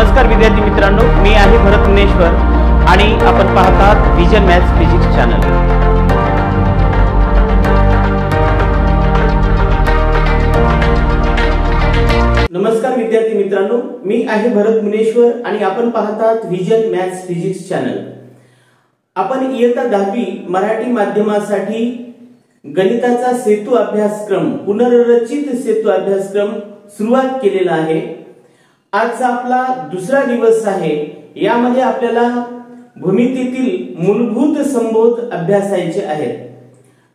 नमस्कार विद्यार्थी मित्रांनो, मी आहे भरत मुनेश्वर आणि आपण पाहत आहात व्हिजन मॅथ्स फिजिक्स चॅनल। नमस्कार विद्यार्थी मित्रांनो, मी आहे भरत मुनेश्वर आणि आपण पाहत आहात व्हिजन मॅथ्स फिजिक्स चॅनल। आपण इयत्ता 10वी मराठी माध्यमासाठी गणिताचा सेतू अभ्यासक्रम, पुनर्रचित सेतू अभ्यासक्रम सुरुवात केलेला आहे। आजचा आपला दुसरा दिवस आहे। यामध्ये आपल्याला भूमितीतील मूलभूत संबोध अभ्यासायचे आहेत।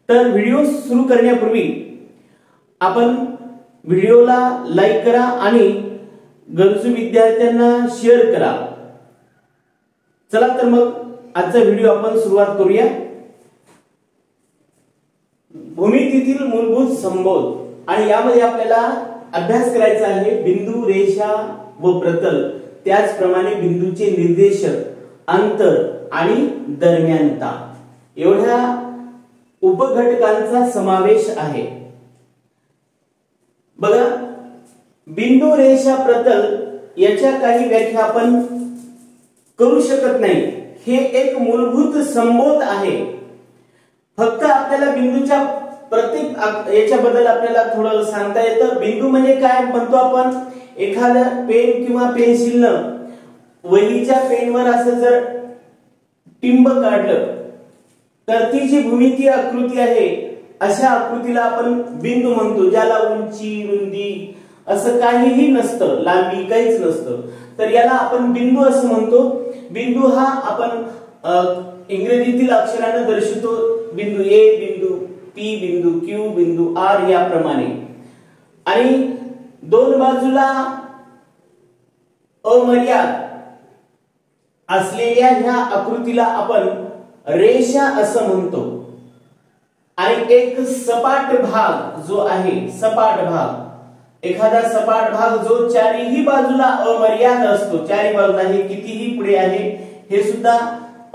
तर व्हिडिओ सुरू करण्यापूर्वी आपण व्हिडिओला लाईक करा आणि गरजू विद्यार्थ्यांना शेअर करा। चला तर मग आजचा व्हिडिओ आपण सुरुवात करूया। भूमितीतील मूलभूत संबोध आणि यामध्ये आपल्याला अभ्यास करायचा आहे बिंदू, रेषा व प्रतल, त्याचप्रमाणे बिंदूचे निर्देशक, अंतर आणि दरम्यानता एवढ्या उपघटकांचा समावेश आहे। बघा, बिंदू, रेषा, प्रतल याच्या काही व्याख्या आपण करू शकत नाही। हे एक मूलभूत संबोध आहे। फक्त आपल्याला बिंदूच्या प्रत्येक याच्याबद्दल आपल्याला थोडं सांगता येतं। बिंदू म्हणजे काय म्हणतो आपण, एखादा पेन किंवा पेन्सिलनं वहीच्या पेनवर असं जर टिंब काढलं तर ती जी भूमिती आकृती आहे, अशा आकृतीला आपण बिंदू म्हणतो, ज्याला उंची, रुंदी असं काहीही नसतं, लांबी काहीच नसतं, तर याला आपण बिंदू असं म्हणतो। बिंदू हा आपण इंग्रजीतील अक्षराने दर्शवतो, बिंदू ए, बिंदू पी, बिंदू क्यू, बिंदू आर याप्रमाणे। आणि दोन बाजूला अमर्याद असलेल्या ह्या आकृतीला आपण रेषा असं म्हणतो। आणि एक सपाट भाग जो आहे, सपाट भाग, एखादा सपाट भाग जो चारही बाजूला अमर्याद असतो, चारही बाजूला हे कितीही पुढे आहे हे सुद्धा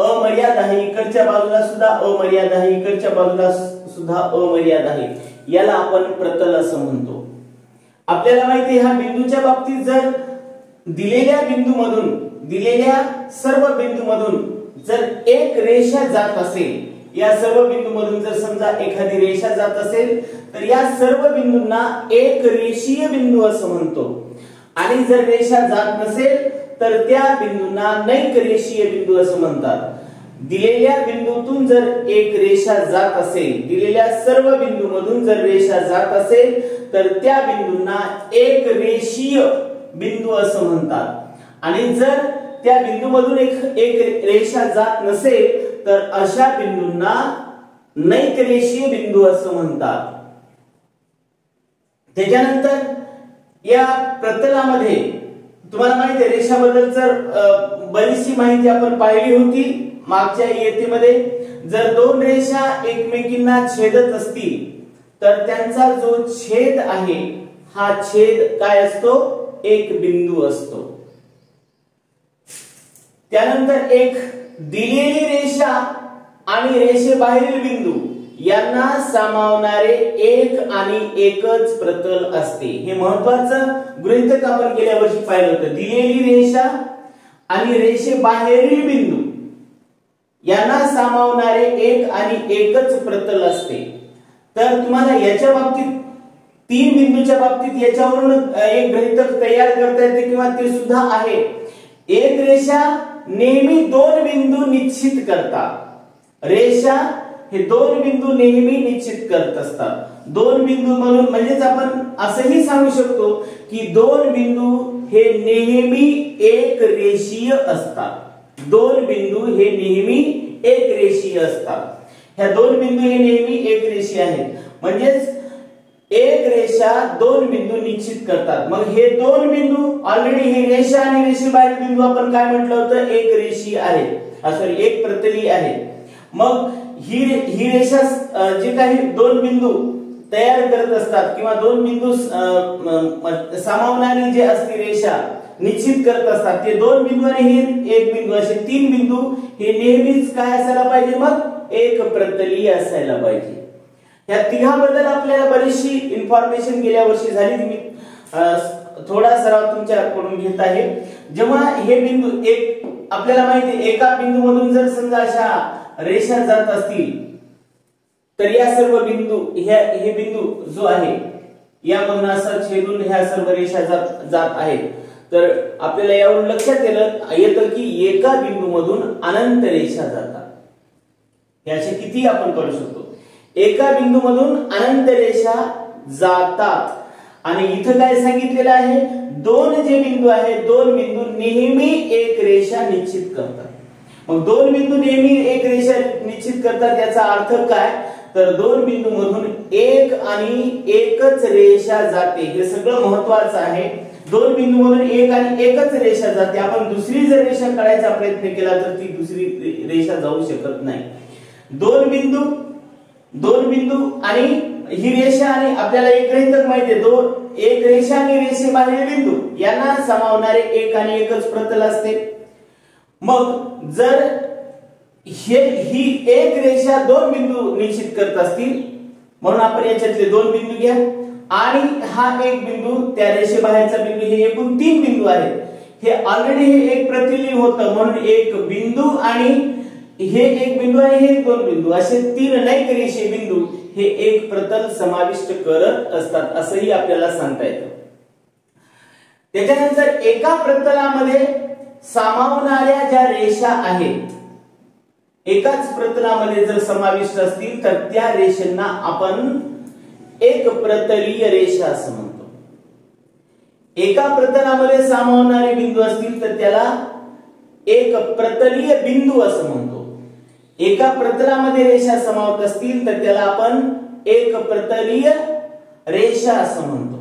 अमर्याद आहे, इकडच्या बाजूला सुद्धा अमर्याद आहे, इकडच्या बाजूला सुद्धा अमर्याद आहे, याला आपण प्रतल असं म्हणतो। आपल्याला माहिती आहे, ह्या बिंदूच्या बाबतीत जर दिलेल्या बिंदूमधून, दिलेल्या सर्व बिंदूमधून जर एक रेषा जात असेल, या सर्व बिंदूमधून जर समजा एखादी रेषा जात असेल तर या सर्व बिंदूंना एक रेषीय बिंदू असं म्हणतो। आणि जर रेषा जात नसेल तर त्या बिंदूंना नैक रेषीय बिंदू असं म्हणतात। दिलेल्या बिंदूतून जर एक रेषा जात असेल, दिलेल्या सर्व बिंदूमधून जर रेषा जात असेल तर त्या बिंदूंना एक रेषीय बिंदू असं म्हणतात। आणि जर त्या बिंदूमधून एक रेषा जात नसेल तर अशा बिंदूंना नैक रेषीय बिंदू असं म्हणतात। त्याच्यानंतर या प्रतलामध्ये तुम्हाला माहिती आहे, रेषाबद्दल जर बरीचशी माहिती आपण पाहिली होती मागच्या इयत्तेमध्ये। जर दोन रेषा एकमेकींना छेदत असतील तर त्यांचा जो छेद आहे, हा छेद काय असतो, एक बिंदू असतो। त्यानंतर एक दिलेली रेषा आणि रेषेबाहेरील बिंदू यांना सामावणारे एक आणि एकच प्रतल असते। हे महत्त्वाचं गृहीतक आपण गेल्या वर्षी पाहिलं होतं। दिलेली रेषा आणि रेषेबाहेरील बिंदू यांना सामावणारे एक आणि एकच प्रतल असते। तर तुम्हाला याच्या बाबतीत, तीन बिंदूच्या बाबतीत याच्यावरून एक गृहीतक तयार करता येते किंवा ते सुद्धा आहे। एक रेषा नेहमी दोन बिंदू निश्चित करतात। रेषा हे दोन बिंदू नेहमी निश्चित करत असतात। दोन बिंदू म्हणून म्हणजेच आपण असंही सांगू शकतो की दोन बिंदू हे नेहमी एक रेषीय असतात। दोन बिंदू हे नेहमी एक रेषीय असतात। ह्या दोन बिंदू हे नेहमी एक रेषीय आहेत, म्हणजेच एक रेषा दोन बिंदू निश्चित करतात। मग हे दोन बिंदू ऑलरेडी, ही रेषा आणि रेषेबाहेरील बिंदू आपण काय म्हटलं होतं, एक रेषीय आहे, सॉरी एक प्रतली आहे। मग ही रेषा जे काही दोन बिंदू तयार करत असतात किंवा दोन बिंदू सामावणारी जे असते रेषा निश्चित करत असतात, ते दोन बिंदू आणि हे एक बिंदू, असे तीन बिंदू हे नेहमीच काय असायला पाहिजे, मग एक प्रतली असायला पाहिजे। या तिघाबद्दल आपल्याला बरीचशी इन्फॉर्मेशन गेल्या वर्षी झाली, थोडा सराव तुमच्याकडून घेत आहे। जेव्हा हे बिंदू एक आपल्याला माहिती आहे एका बिंदूमधून जर समजा अशा रेषा जात असतील तर या सर्व बिंदू हे बिंदू जो आहे यामधून असं छेदून ह्या सर्व रेषा जात आहेत। तर आपल्याला यावरून लक्षात येतं की एका बिंदूमधून अनंत रेषा जातात। याचे किती आपण करू शकतो, एका बिंदूमधून अनंत रेषा जातात। आणि इथं काय सांगितलेलं आहे, दोन जे बिंदू आहेत दोन बिंदू नेहमी एक रेषा निश्चित करतात। मग दोन बिंदू नेहमी एक रेषा निश्चित करतात याचा अर्थ काय, तर दोन बिंदू मधून एक आणि एकच रेषा जाते। हे सगळं महत्त्वाचं आहे। दोन बिंदू मधून एक आणि एकच रेषा जाते। आपण दुसरी जर रेषा काढायचा प्रयत्न केला तर ती दुसरी रेषा जाऊ शकत नाही। दोन बिंदू आणि ही रेषा आणि आपल्याला एक गृहीतक माहिती आहे, एक रेषा आणि रेषेबाहेरील बिंदू यांना समावणारे एक आणि एकच प्रतल असते। मग जर ही एक रेषा दोन बिंदू निश्चित करत असतील म्हणून आपण याच्यातले दोन बिंदू घ्या आणि हा एक बिंदू त्या रेषेबाहेरचा बिंदू, हे एकूण तीन बिंदू आहेत। हे ऑलरेडी हे एक प्रतिलीन होतं म्हणून एक बिंदू आणि हे एक बिंदू आणि हे दोन बिंदू असे तीन नैक रेषीय बिंदू हे एक प्रतल समाविष्ट करत असतात असंही आपल्याला सांगता येतं। त्याच्यानंतर एका प्रतलामध्ये सामावणाऱ्या ज्या रेषा आहेत एकाच प्रतलामध्ये जर समाविष्ट असतील तर त्या रेषांना आपण एक प्रतलीय रेषा असं म्हणतो। एका प्रतलामध्ये सामावणारे बिंदू असतील तर त्याला एक प्रतलीय बिंदू असं म्हणतो। एका प्रतलामध्ये रेषा समावत असतील तर त्याला आपण एक प्रतलीय रेषा असं म्हणतो।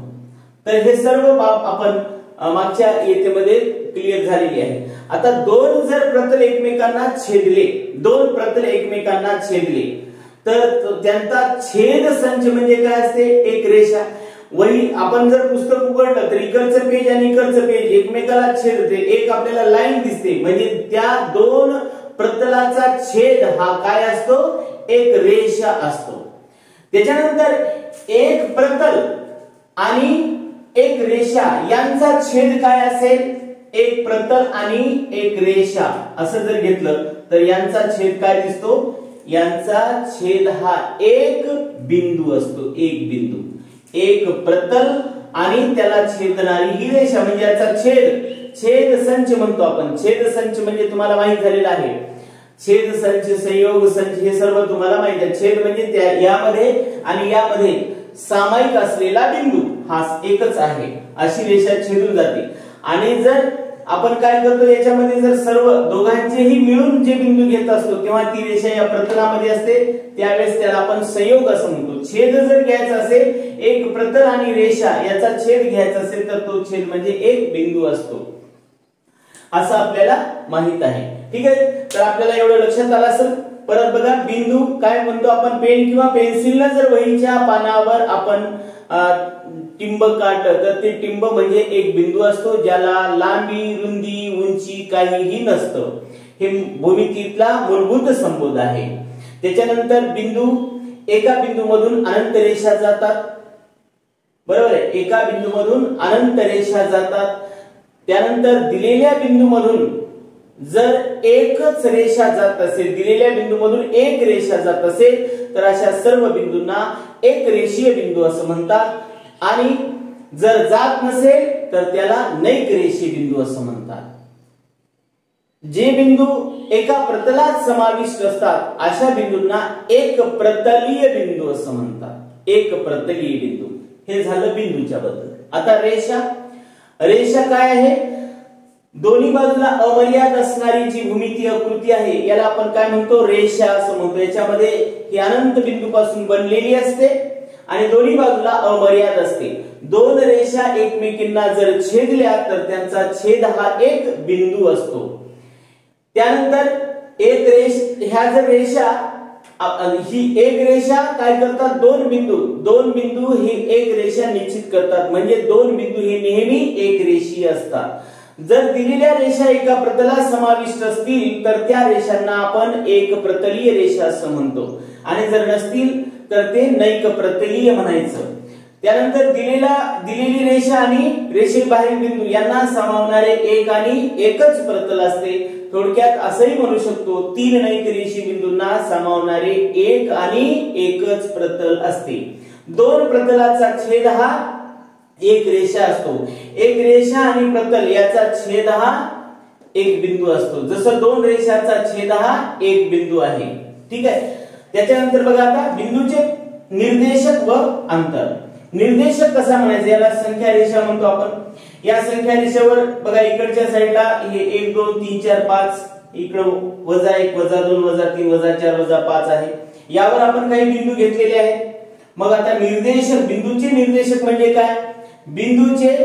तर हे सर्व बाब आपण मागच्या येतेमध्ये क्लिअर झालेली आहे। आता दोन जर प्रतल एकमेकांना छेदले तर त्यांचा छेद संच म्हणजे काय असते, एक रेषा। वही आपण जर पुस्तक उघडलं तर इकडचं पेज आणि इकडचं पेज एकमेकाला छेदते, एक आपल्याला लाईन दिसते म्हणजे त्या दोन प्रतलाचा छेद हा काय असतो, एक रेषा असतो। त्याच्यानंतर एक प्रतल आणि एक रेषा यांचा छेद काय असेल, एक प्रतल आणि एक रेषा असं जर घेतलं तर यांचा छेद काय दिसतो, यांचा छेद हा एक बिंदू असतो। एक बिंदू, एक प्रतल आणि त्याला छेदणारी ही रेषा म्हणजे याचा छेद संच म्हणतो आपण। छेद संच म्हणजे तुम्हाला माहित झालेला आहे, छेद संच, संयोग संच हे सर्व तुम्हाला माहित आहे। छेद म्हणजे यामध्ये आणि यामध्ये सामायिक असलेला बिंदू हा एकच आहे, अशी रेषा छेदून जाते। आणि जर आपण काय करतो याच्यामध्ये जर सर्व दोघांचेही मिळून जे बिंदू घेत असतो तेव्हा ती रेषा या प्रतलामध्ये असते, त्यावेळेस त्याला आपण संयोग असं म्हणतो। छेद जर घ्यायचा असेल, एक प्रतल आणि रेषा याचा छेद घ्यायचा असेल तर तो छेद म्हणजे एक बिंदू असतो असं आपल्याला माहित आहे। ठीक आहे, तर आपल्याला एवढं लक्षात आलं असेल। परत बघा, बिंदू काय म्हणतो आपण, पेन किंवा पेन्सिलने जर वहीच्या पानावर आपण टिंब काढलं तर ते टिंब म्हणजे एक बिंदू असतो ज्याला लांबी, रुंदी, उंची काहीही नसतं। हे भूमितीतला मूलभूत संबोध आहे। त्याच्यानंतर एका बिंदूमधून अनंत रेषा जातात, बरोबर आहे, एका बिंदूमधून अनंत रेषा जातात। त्यानंतर दिलेल्या बिंदूमधून जर एकच रेषा जात असेल, दिलेल्या बिंदूमधून एक रेषा जात असेल तर अशा सर्व बिंदूंना एक रेषीय बिंदू असं म्हणतात। आणि जर जात नसेल तर त्याला नैक रेषीय बिंदू असं म्हणतात। जे बिंदू एका प्रतलात समाविष्ट असतात अशा बिंदूंना एक प्रतलीय बिंदू असं म्हणतात। एक प्रतलीय बिंदू हे झालं बिंदूच्या बद्दल। आता रेषा काय आहे, दोन्ही बाजूला अमर्याद असणारी जी भूमितीय आकृती आहे याला आपण काय म्हणतो, रेषा असं म्हणतो। याच्यामध्ये ही अनंत बिंदूपासून बनलेली असते आणि दोन्ही बाजूला अमर्याद असते। दोन रेषा एकमेकींना जर छेदल्या तर त्यांचा छेद हा एक बिंदू असतो। त्यानंतर ह्या जर रेषा ही एक रेषा काय करतात, दोन बिंदू ही एक रेषा निश्चित करतात म्हणजे दोन बिंदू हे नेहमी एक रेषीय असतात। जर दिलेल्या रेषा एका प्रतलात समाविष्ट असतील तर त्या रेषांना आपण एक प्रतलीय रेषा असं म्हणतो आणि जर नसतील तर ते नैक प्रतलीय म्हणायचं। त्यानंतर दिलेली रेषा आणि रेषेबाहेरील बिंदू यांना सामावणारे एक आणि एकच प्रतल असते. थोडक्यात असंही म्हणू शकतो तीन नैक रेषी बिंदूंना सामावणारे एक आणि एकच प्रतल असते. दोन प्रतलाचा छेद हा एक रेषा असतो. एक रेषा आणि प्रतल याचा छेद हा एक बिंदू असतो. जसं दोन रेषाचा छेद हा एक बिंदू आहे. ठीक आहे. त्याच्यानंतर बघा आता बिंदूचे निर्देशक व अंतर. निर्देशक कसा म्हणायचं, याला संख्या रेषा म्हणतो आपण. या संख्या रेषेवर बघा इकडच्या साईडला हे 1 2 3 4 5, इकडे -1 -2 -3 -4 -5 आहे. यावर आपण काही बिंदू घेतलेले आहेत. मग आता निर्देशक, बिंदूचे निर्देशक म्हणजे काय, बिंदूचे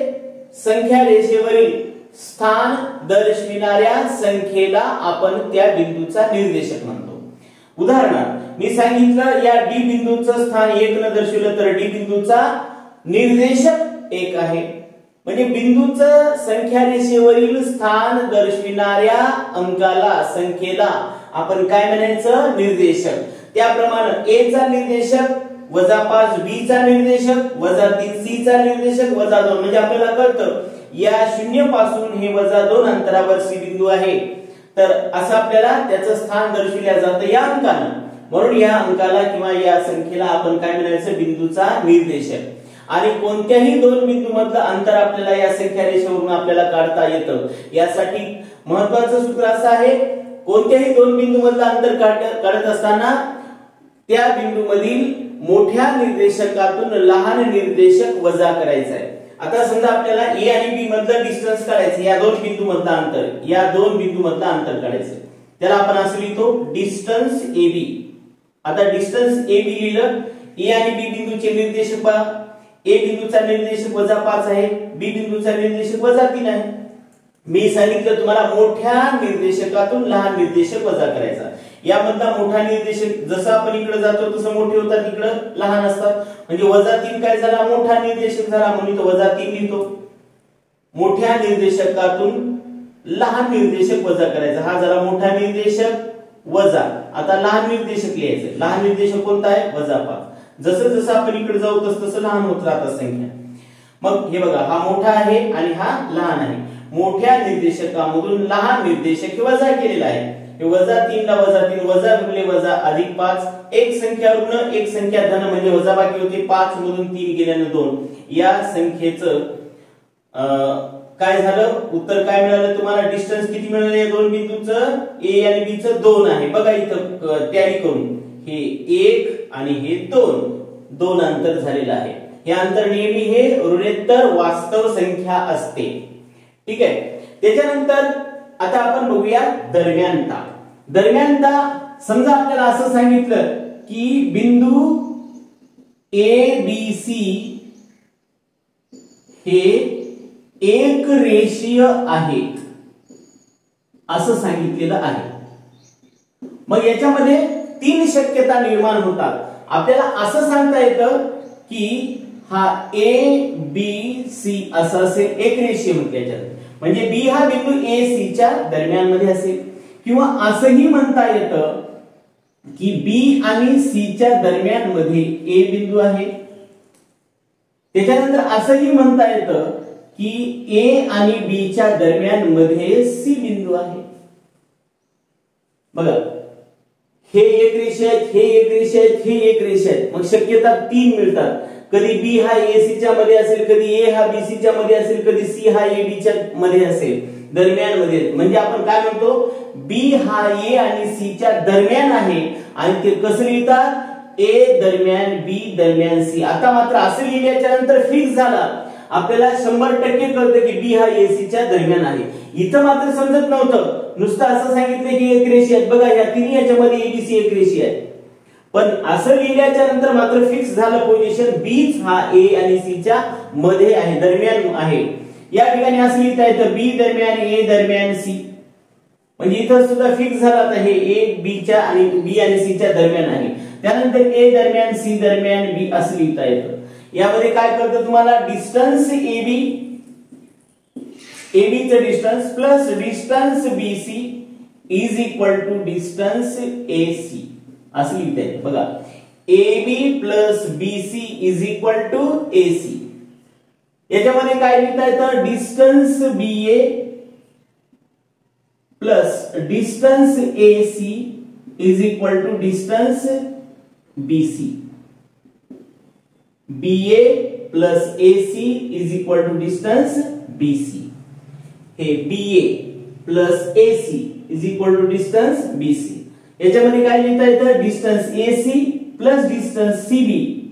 संख्या रेषेवरील स्थान दर्शविणाऱ्या संख्येला आपण त्या बिंदूचा निर्देशक म्हणतो. उदाहरणार्थ मी सांगितलं या डी बिंदूचं स्थान 1 न दर्शविलं तर डी बिंदूचा निर्देशक 1 आहे. म्हणजे बिंदूचं संख्या रेषेवरील स्थान दर्शविणाऱ्या अंकाला, संख्येला आपण काय म्हणायचं, निर्देशक. त्याप्रमाणे ए चा निर्देशक -5, बी चा निर्देशक -3, सी चा निर्देशक -2. म्हणजे आपल्याला कळतं या 0 पासून हे -2 अंतरावर सी बिंदू आहे. तर असं आपल्याला त्याचं स्थान दर्शविलं जातं या अंकानं. म्हणून या अंकाला किंवा या संख्येला आपण काय म्हणायचं, बिंदूचा निर्देशक. आणि कोणत्याही दोन बिंदू मधलं अंतर आपल्याला या संख्या रेषेवरून आपल्याला काढता येतं. यासाठी महत्त्वाचं सूत्र असं आहे, कोणत्याही दोन बिंदू मधलं अंतर काढत असताना त्या बिंदू मधील मोठ्या निर्देशकातून लहान निर्देशक वजा करायचं आहे. आता समजा आपल्याला ए आणि बी मधलं डिस्टन्स काढायचं, या दोन बिंदू मधलं अंतर, या दोन बिंदू मधलं अंतर काढायचं. त्याला आपण असं लिहितो डिस्टन्स ए बी. आता डिस्टन्स ए बी लिहिलं. ए आणि बी बिंदूचे निर्देशक पहा. ए बिंदूचा निर्देशक -5 आहे, बी बिंदूचा निर्देशक -3 आहे. मी सांगितलं तुम्हाला मोठ्या निर्देशकातून लहान निर्देशक वजा करायचा. यामधला मोठा निर्देशक जसं आपण इकडे जातो तसं मोठे होतात, इकडे लहान असतात. म्हणजे -3 काय झाला, मोठा निर्देशक झाला, म्हणून तो -3 लिहितो. मोठ्या निर्देशकातून लहान निर्देशक वजा करायचा. हा झाला मोठा निर्देशक वजा. आता लहान निर्देशक लिहायचं. लहान निर्देशक कोणता आहे, -5. जसं जसं आपण इकडे जाऊ तसं लहान होत राहतात संख्या. मग हे बघा, हा मोठा आहे आणि हा लहान आहे. मोठ्या निर्देशकामधून लहान निर्देशक वजा केलेला आहे. हे -3 ला -3, वजा गुणिले वजा अधिक 5. एक संख्या ऋण एक संख्या धन म्हणजे वजाबाकी होते. 5 मधून 3 गेल्याने 2. या संख्येचं काय झालं, उत्तर काय मिळालं तुम्हाला, डिस्टन्स किती मिळालं या दोन बिंदूचं, ए आणि बी चं 2 आहे. बघा इथं टॅली करून हे 1 आणि हे 2 अंतर झालेलं आहे. हे अंतर नेहमी हे ऋणोत्तर वास्तव संख्या असते. ठीक आहे. त्याच्यानंतर आता आपण बघूया दरम्यानता. दरम्यानता समजा आपल्याला असं सांगितलं की बिंदू ए बी सी हे एक रेषीय आहेत असं सांगितलेलं आहे. मग याच्यामध्ये 3 शक्यता निर्माण होतात. आपल्याला असं सांगता येतं की हा ए बी सी असं असेल, एक रेषीय म्हटल्याच्या, म्हणजे बी हा बिंदू ए सी च्या दरम्यान मध्ये असेल. किंवा असंही म्हणता येतं की बी आणि सी च्या दरम्यान मध्ये ए बिंदू आहे. त्याच्यानंतर असंही म्हणता येतं की ए आणि बी च्या दरम्यान मध्ये सी बिंदू आहे. बघा, हे एक रेषा आहेत, हे एक रेषा आहेत, हे एक रेषा आहेत. मग शक्यता 3 मिळतात. कधी बी हा ए सी च्या मध्ये असेल, कधी ए हा बी सी च्या मध्ये असेल, कधी सी हा ए बी च्या मध्ये असेल, दरम्यान मध्ये. म्हणजे आपण काय म्हणतो, बी हा ए आणि सी च्या दरम्यान आहे. आणि ते कसं लिहितात, ए दरम्यान बी दरम्यान सी. आता मात्र असं लिहिल्याच्या नंतर फिक्स झाला, आपल्याला 100% कळतं की बी हा ए सी च्या दरम्यान आहे. इथं मात्र समजत नव्हतं, नुसतं असं सांगितलं की एक रेषी आहे. बघा या तिन्ही याच्यामध्ये एबीसी एक रेषी आहे. पण असं लिहिल्याच्या नंतर मात्र फिक्स झालं पोझिशन, बीच हा ए आणि सी च्या मध्ये आहे, दरम्यान आहे. या ठिकाणी असं लिहिता येतं बी दरम्यान ए दरम्यान सी. म्हणजे इथं सुद्धा फिक्स झालं, आता हे ए बी च्या आणि बी आणि सी च्या दरम्यान आहे. त्यानंतर ए दरम्यान सी दरम्यान बी असं लिहिता येतं. यामध्ये काय करतं तुम्हाला, distance A B, A B चं distance plus distance B C is equal to distance A C असं लिहिता येतं. बघा AB plus BC is equal to AC. याच्यामध्ये काय लिहिता येतं, distance BA plus distance AC is equal to distance BC. BA plus AC is equal to distance BC. हे BA plus AC is equal to distance BC. याच्यामध्ये काय लिहिता येतं, distance AC plus distance CB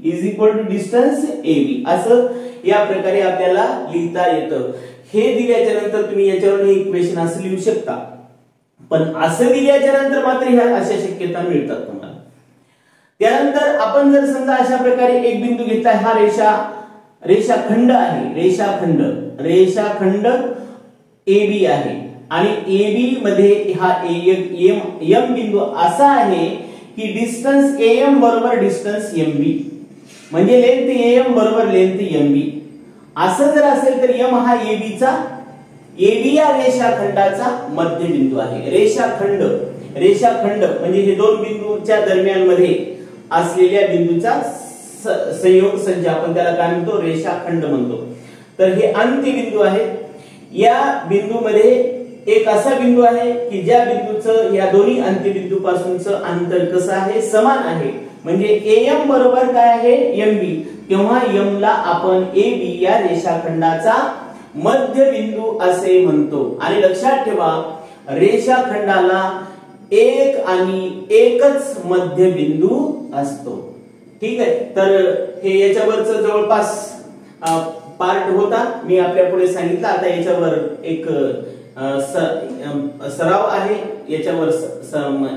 is equal to distance AB. असं या प्रकारे आपल्याला लिहिता येतं. हे दिल्याच्या नंतर तुम्ही याच्यावर इक्वेशन असं लिहू शकता, पण असं दिल्याच्या नंतर मात्र ह्या अशा शक्यता मिळतात तुम्हाला. त्यानंतर आपण जर समजा अशा प्रकारे एक बिंदू घेतला, हा रेषाखंड आहे, रेषाखंड AB आहे आणि AB मध्ये हा M बिंदू असा आहे की डिस्टन्स AM बरोबर डिस्टन्स MB, म्हणजे लेंथ AM बरोबर लेंथ MB. असं जर असेल तर M हा AB या रेषाखंडाचा मध्यबिंदू आहे. रेषाखंड म्हणजे हे दोन बिंदूच्या दरम्यान मध्ये असलेल्या बिंदूचा संयोग संच, आपण त्याला काय म्हणतो, रेषाखंड म्हणतो. तर हे अंत्यबिंदू आहे. या बिंदूमध्ये एक असा बिंदू आहे की ज्या बिंदूचं या दोन्ही अंत्यबिंदू पासूनचं अंतर कसं आहे, समान आहे. म्हणजे AM बरोबर काय आहे, MB. तेव्हा M ला आपण AB या रेषाखंडाचा मध्यबिंदू असे म्हणतो. आणि लक्षात ठेवा, रेषाखंडाला एक आणि एकच मध्यबिंदू असतो. ठीक आहे. तर हे याच्यावरच जवळपास पार्ट होता, मी आपल्या पुढे सांगितलं. आता याच्यावर एक सराव आहे, याच्यावर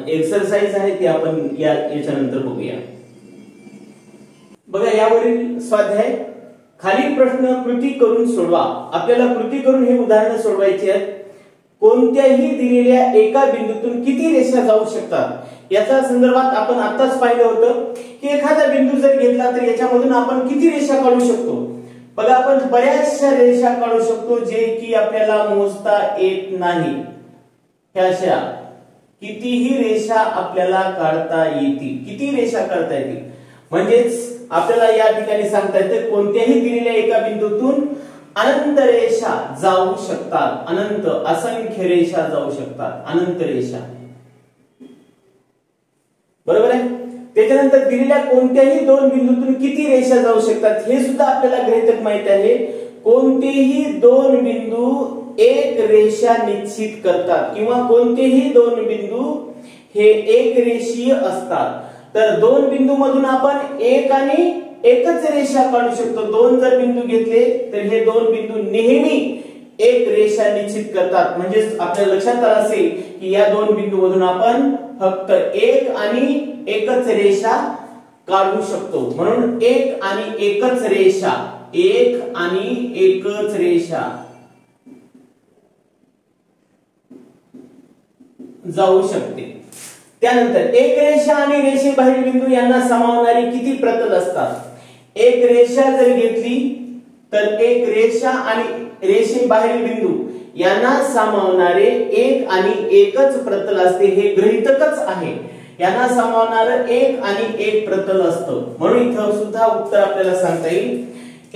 एक्सरसाइज आहे, ते आपण याच्यानंतर बघूया. बघा, यावरील स्वाध्याय, खालील प्रश्न कृती करून सोडवा. आपल्याला कृती करून हे उदाहरण सोडवायचे आहेत. कोणत्याही दिलेल्या एका बिंदूतून किती रेषा जाऊ शकतात याच्या संदर्भात आपण आताच पाहिलं होतं की एखादा बिंदू जर घेतला तर याच्यामधून आपण किती रेषा काढू शकतो. बघा, आपण बऱ्याचशा रेषा काढू शकतो जे की आपल्याला मोजता येत नाही. ह्या कितीही रेषा आपल्याला काढता येतील. किती रेषा काढता येतील म्हणजेच आपल्याला या ठिकाणी सांगता येते कोणत्याही दिलेल्या एका बिंदूतून अनंत रेषा जाऊ शकतात. अनंत, असंख्य रेषा जाऊ शकतात. अनंत रेषा, बरोबर आहे. त्याच्यानंतर दिलेल्या कोणत्याही दोन बिंदूतून किती रेषा जाऊ शकतात हे सुद्धा आपल्याला गृहीतक माहित आहे. कोणतेही दोन बिंदू एक रेषा निश्चित करतात किंवा कोणतेही दोन बिंदू हे एक रेषीय असतात. तर दोन बिंदू मधून आपण एक आणि एकच रेषा काढू शकतो. दोन जर बिंदू घेतले तर हे दोन बिंदू नेहमी एक रेषा निश्चित करतात. म्हणजे आपल्या लक्षात आलं असेल की या दोन बिंदू मधून आपण फक्त एक आणि एकच रेषा काढू शकतो. म्हणून एक आणि एकच रेषा, एक आणि एकच रेषा जाऊ शकते. त्यानंतर एक रेषा आणि रेषेबाहेर बिंदू यांना सामावणारी किती प्रतल असतात. एक रेषा जर घेतली तर एक रेषा आणि रेषेबाहेर बिंदू यांना सामावणारे एक आणि एकच प्रतल असते. हे गृहीतकच आहे. यांना सामावणारं एक आणि एक प्रतल असतं. म्हणून इथं सुद्धा उत्तर आपल्याला सांगता येईल,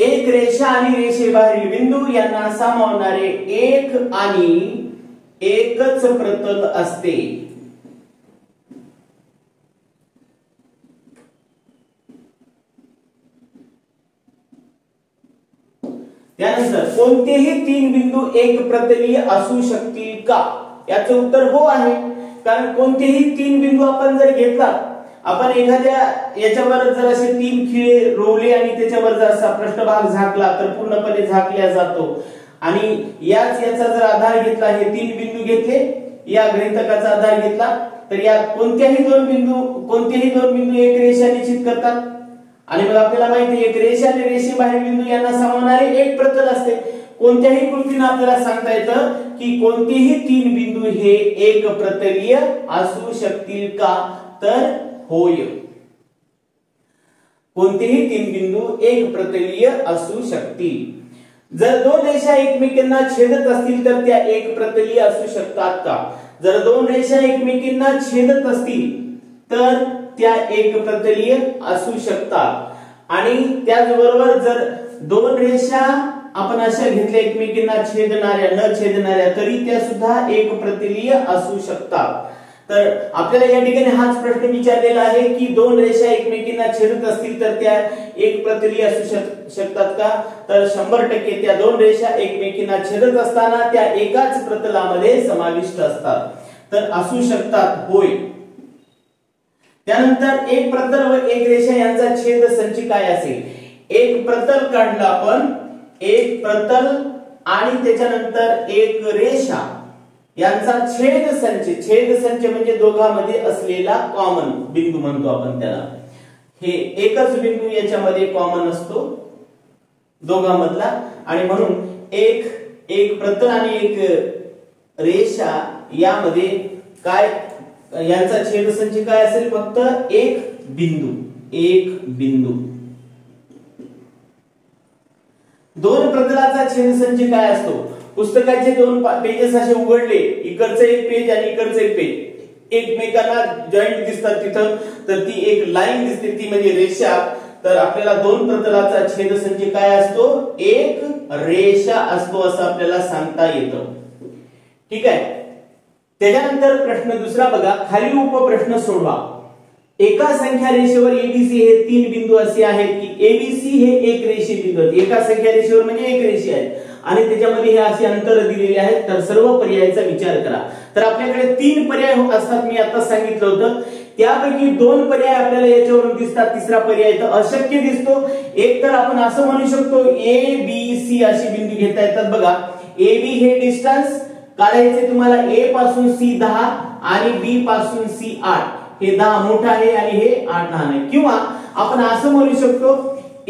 एक रेषा आणि रेषेबाहेर बिंदू यांना सामावणारे एक आणि एकच प्रतल असते. त्यानंतर कोणतेही तीन बिंदू एक प्रतलीय असू शकतील का. याचं उत्तर हो आहे. कारण कोणतेही तीन बिंदू आपण जर घेतला, आपण एखाद्या याच्यावर जर असे तीन खिळे रोवले आणि त्याच्यावर जर असा पृष्ठभाग झाकला तर पूर्णपणे झाकल्या जातो. आणि याचा जर आधार घेतला, हे तीन बिंदू घेतले, या गृहीतकाचा आधार घेतला, तर या कोणतेही दोन बिंदू एक रेषा निश्चित करतात. आणि मग आपल्याला माहिती आहे एक रेषा आणि रेषेबाहेर बिंदू यांना सामावणारे एक प्रतल असते. कोणत्याही कृतीने आपल्याला सांगता येतं की कोणतेही तीन बिंदू हे एक प्रतलीय असू शकतील का, तर होय. कोणतेही तीन बिंदू एक प्रतलीय असू शकतील. जर दोन रेषा एकमेकांना छेदत असतील तर त्या एक प्रतलीय असू शकतात का. जर दोन रेषा एकमेकांना छेदत असतील तर त्या एक प्रतलीय असू शकतात। आणि त्याचबरोबर जर दोन रेषा आपण अशा घेतल्या एकमेकींना छेदणाऱ्या न छेदणाऱ्या तरी त्या सुद्धा एक प्रतलीय असू शकतात। तर आपल्याला या ठिकाणी हाच प्रश्न विचारलेला आहे की दोन रेषा एकमेकींना छेदत असतील तर त्या एक प्रतलीय असू शकतात का? तर 100% त्या दोन रेषा एकमेकींना छेदत असताना त्या एकाच प्रतलामध्ये समाविष्ट असतात। तर असू शकतात, होय। त्यानंतर एक प्रतल व एक रेषा यांचा छेद संच काय असेल? एक प्रतल काढलं आपण, एक प्रतल आणि त्याच्यानंतर एक रेषा यांचा छेद संच म्हणजे दोघांमध्ये असलेला कॉमन बिंदू म्हणतो आपण त्याला। हे एकच बिंदू याच्यामध्ये कॉमन असतो दोघांमधला, आणि म्हणून एक प्रतल आणि एक रेषा यामध्ये काय यांचा छेद संच काय असेल? फक्त एक बिंदू। दोन प्रतलाचा छेद संच काय असतो? पुस्तकाचे दोन पेजेस असे उघडले, इकडचं एक पेज आणि इकडचं एक पेज एकमेकांना जॉईंट दिसतात तिथं, तर ती एक लाईन दिसते, ती म्हणजे रेषा। तर आपल्याला दोन प्रतलाचा छेद संच काय असतो? एक रेषा असतो असं आपल्याला सांगता येतं। ठीक आहे। त्याच्यानंतर प्रश्न दुसरा बघा, खालील उपप्रश्न सोडवा। एका संख्या रेषेवर एबीसी हे तीन बिंदू असे आहेत की एबीसी हे एक रेषीय बिंदू आहेत। एका संख्या रेषेवर म्हणजे एक रेषी आहे आणि त्याच्यामध्ये हे असे अंतर दिलेले आहेत। तर सर्व पर्यायाचा विचार करा। तर आपल्याकडे तीन पर्याय असतात, मी आता सांगितलं होतं। त्यापैकी दोन पर्याय आपल्याला याच्यावरून दिसतात, तिसरा पर्याय तर अशक्य दिसतो। एक तर आपण असं म्हणू शकतो ए बी सी अशी बिंदू घेता येतात बघा। ए बी हे डिस्टन्स काढायचे तुम्हाला, ए पासून सी 10 आणि बी पासून सी 8, हे 10 मोठा आहे आणि हे 8 लहान आहे। किंवा आपण असं म्हणू शकतो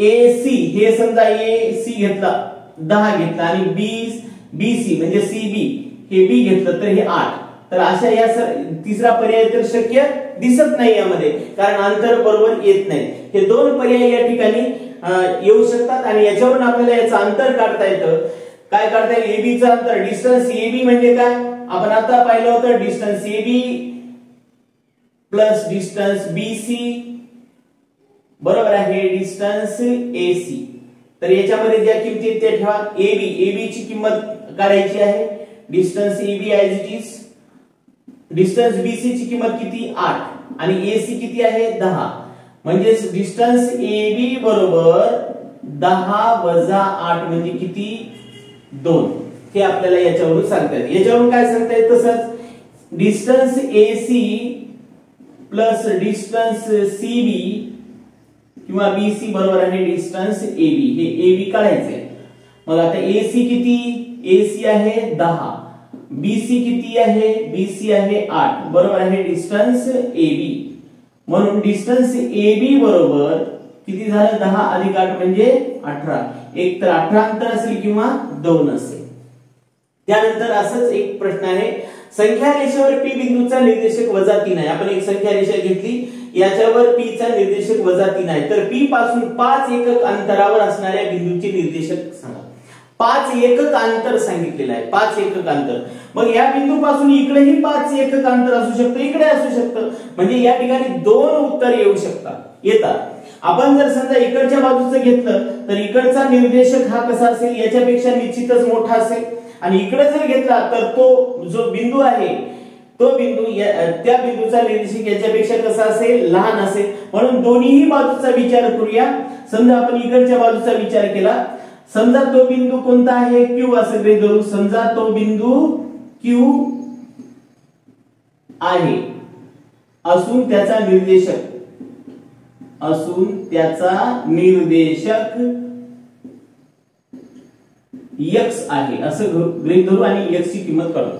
ए सी हे समजा ए सी घेतला 10 घेतला आणि बी सी म्हणजे सी बी हे बी घेतलं तर हे 8। तर अशा या तिसरा पर्याय तर शक्य दिसत नाही यामध्ये, कारण अंतर बरोबर येत नाही। हे दोन पर्याय या ठिकाणी येऊ शकतात आणि याच्यावरून आपल्याला याचं अंतर काढता येतं। काय काढता येईल? एबीचं अंतर, डिस्टन्स एबी म्हणजे काय आपण आता पाहिलं होतं, distance AB plus distance BC बरोबर आहे डिस्टन्स एसी। तर याच्यामध्ये ज्या किमती आहेत त्या ठेवा। एबी ची किंमत काढायची आहे, distance AB as it is. Distance BC ची किंमत किती? 8 आणि एसी किती आहे? 10। म्हणजे डिस्टन्स एबी बरोबर 10 वजा 8 म्हणजे किती? 2। हे आपल्याला याच्यावरून सांगता येते। याच्यावरून काय सांगता येतं? तसंच distance AC plus distance CB किंवा बीसी बरोबर आहे डिस्टन्स एबी। हे एबी काढायचंय। मग आता एसी किती? एसी आहे 10, बीसी किती आहे? बीसी आहे 8 बरोबर आहे डिस्टन्स एबी। म्हणून डिस्टन्स एबी बरोबर किती झालं? 10 अधिक 8 म्हणजे 18। एक तर 18 अंतर असेल किंवा 2 असेल। त्यानंतर असंच एक प्रश्न आहे, संख्या रेषेवर पी बिंदूचा निर्देशक -3 आहे। आपण एक संख्या रेषा घेतली, याच्यावर पी चा निर्देशक -3 आहे। तर पी पासून 5 एकक अंतरावर असणाऱ्या बिंदूचे निर्देशक सांगा। 5 एकक अंतर सांगितलेलं आहे, 5 एकक अंतर। मग या बिंदूपासून इकडेही 5 एकक अंतर असू शकतं, इकडे असू शकतं, म्हणजे या ठिकाणी दोन उत्तर येऊ येतात। आपण जर समजा इकडच्या बाजूचं घेतलं तर इकडचा निर्देशक हा कसा असेल? याच्यापेक्षा निश्चितच मोठा असेल। आणि इकडे जर घेतला तर तो जो बिंदू आहे तो बिंदू त्या बिंदूचा निर्देशक याच्यापेक्षा कसा असेल? लहान असेल। म्हणून दोन्हीही बाजूचा विचार करूया। समजा आपण इकडच्या बाजूचा विचार केला, समजा तो बिंदू कोणता आहे? क्यू असं गृहीत धरू। समजा तो बिंदू क्यू आहे असून त्याचा निर्देशक x आहे असं गृहीत धरू आणि x ची किंमत काढू।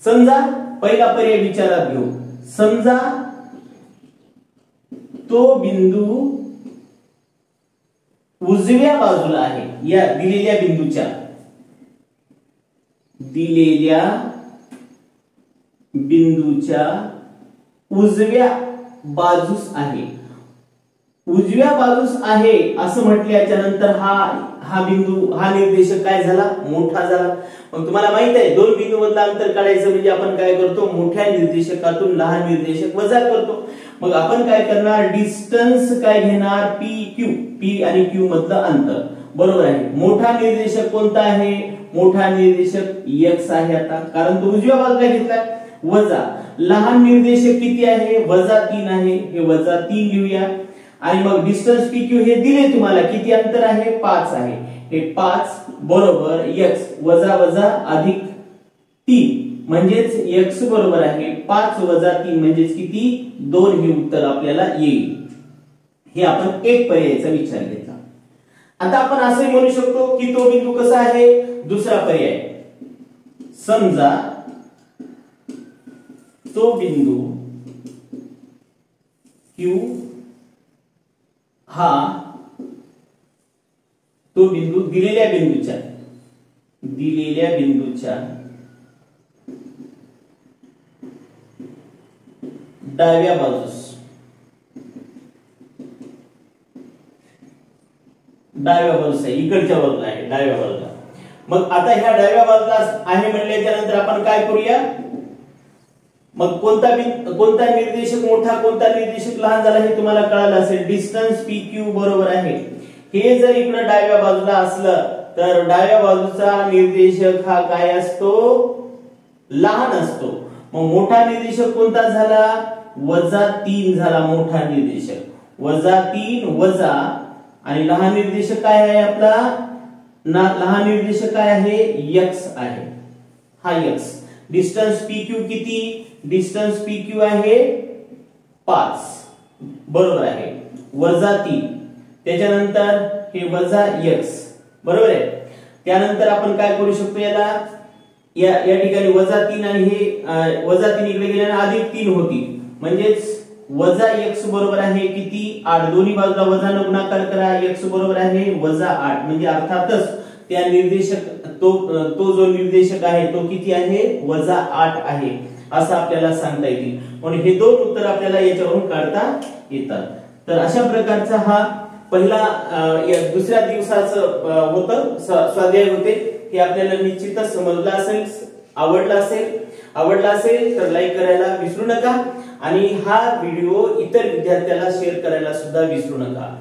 समजा पहिला पर्याय विचारात घेऊ। समजा तो बिंदू उजव्या बाजूला आहे, या दिलेल्या बिंदूच्या उजव्या बाजूस आहे। उजव्या बाजूस आहे असं म्हटल्याच्या नंतर हा बिंदू हा निर्देशक काय झाला? मोठा झाला। मग तुम्हाला माहित आहे दोन बिंदू मधलं अंतर काढायचं म्हणजे आपण काय करतो? मोठ्या निर्देशकातून लहान निर्देशक वजा करतो। मग आपण काय करणार, डिस्टन्स काय घेणार, पी क्यू, पी आणि क्यू मधलं अंतर. बरोबर आहे. मोठा निर्देशक कोणता आहे, मोठा निर्देशक x आहे. आता कारण तो उजव्या बाजूला घेतलाय, वजा लहान निर्देशक किती आहे, -3 आहे. हे -3 लिहूया. आणि मग डिस्टन्स PQ हे दिले तुम्हाला, किती अंतर आहे, 5 आहे. हे 5 बरोबर x वजा वजा अधिक 3 म्हणजेच x बरोबर आहे 5 वजा 3 म्हणजेच किती, 2 हे उत्तर आपल्याला येईल. हे आपण एक पर्यायाचा विचार घेतला. आता आपण असे म्हणू शकतो की तो बिंदू कसा आहे, दुसरा पर्याय. समजा तो बिंदू Q हा तो बिंदू दिलेल्या बिंदूच्या डाव्या बाजूस आहे, इकडच्या बाजूला आहे, डाव्या बाजूला. मग आता ह्या डाव्या बाजूला आहे म्हणल्याच्या नंतर आपण काय करूया, मग कोणता निर्देशक मोठा, कोणता निर्देशक लहान झाला हे तुम्हाला कळालं असेल. डिस्टन्स PQ बरोबर आहे. हे जर इकडे डाव्या बाजूला असलं तर डाव्या बाजूचा निर्देशक हा काय असतो, लहान असतो. मग मोठा निर्देशक कोणता झाला, -3 झाला. मोठा निर्देशक -3 वजा आणि लहान निर्देशक काय आहे आपला, लहान निर्देशक काय आहे, x आहे. हा x. डिस्टन्स PQ किती, डिस्टन्स PQ आहे 5 बरोबर आहे, -3. त्याच्यानंतर हे वजा x बरोबर आहे. त्यानंतर आपण काय करू शकतो, याला या ठिकाणी -3 आणि हे -3 इकडे गेल्याने +3 होती म्हणजेच -x बरोबर आहे किती, 8. दोन्ही बाजूला वजाने गुणाकार करा. x बरोबर आहे -8 म्हणजे अर्थातच त्या निर्देशक तो जो निर्देशक आहे तो किती आहे, -8 आहे असं आपल्याला सांगता येईल. म्हणून हे दोन उत्तर आपल्याला याच्यावरून काढता येतात. तर अशा प्रकारचा हा पहिला दुसऱ्या दिवसाचं होतं स्वाध्याय होते. हे आपल्याला निश्चितच समजलं असेल, आवडला असेल तर लाईक करायला विसरू नका आणि हा व्हिडिओ इतर विद्यार्थ्याला शेअर करायला सुद्धा विसरू नका.